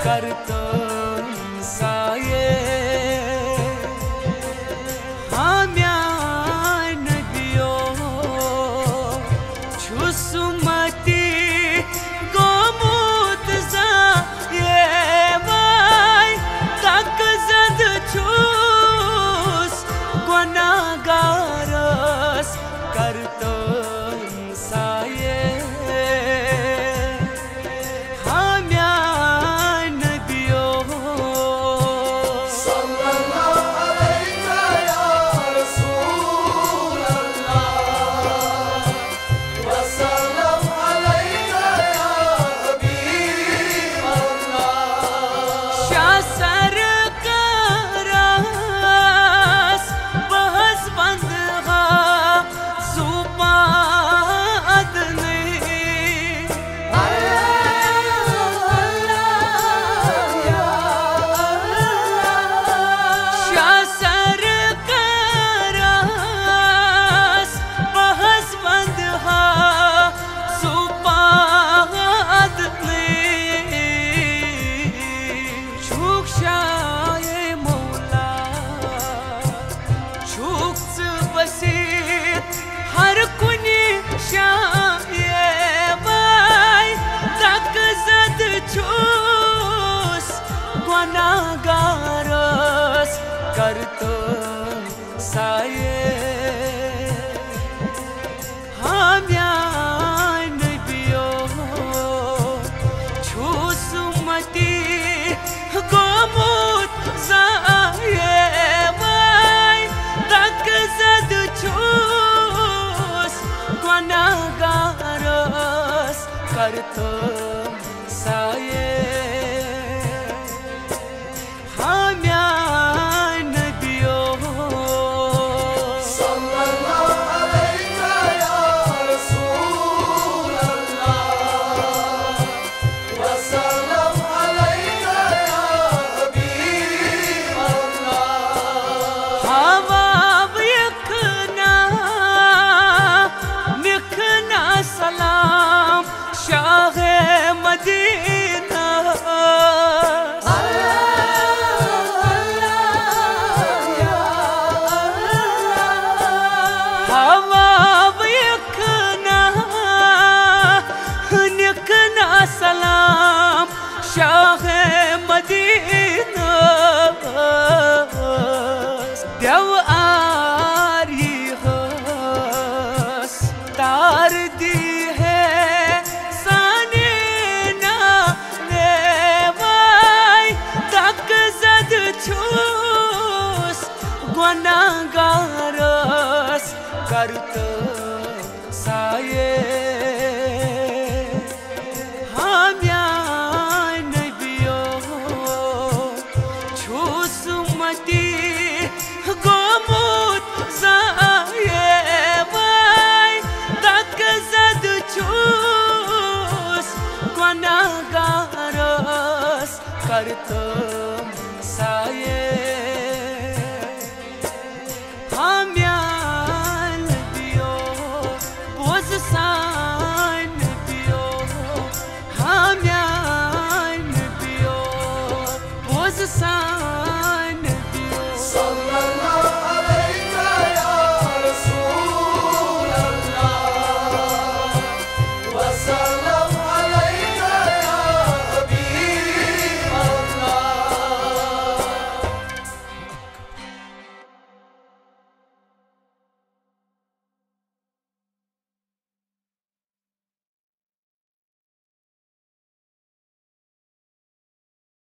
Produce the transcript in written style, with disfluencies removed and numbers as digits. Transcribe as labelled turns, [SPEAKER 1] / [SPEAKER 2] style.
[SPEAKER 1] करतों साये हम्यान दियो छुसुमती गोमुत जाये वाई तक जद छुस गुनाहगारस करतों साये हर कुनी शाये वाई तक जद छूस गुनाहगारस करतों साये हम्यान दियो छुसुमती गोमुत जाये वाई तक जद छूस गुनाहगारस करतों साये हम्यान दियो
[SPEAKER 2] सल्लल्लाहु अलैका या रसूल अल्लाह वसल्लम अलैका या हबीब अल्लाह
[SPEAKER 1] हवाब यखना निखना सलाम शाह मदीना हवाब यखना निखना सलाम शाह मदीना देव आरी हस तार दी है साने ना रे वाई तक जद छूस गुनाहगारस करतों साये हम्यान दियो छुसुमती गोमुत जाये वाई तक जद छूस गुनाहगारस करतों साये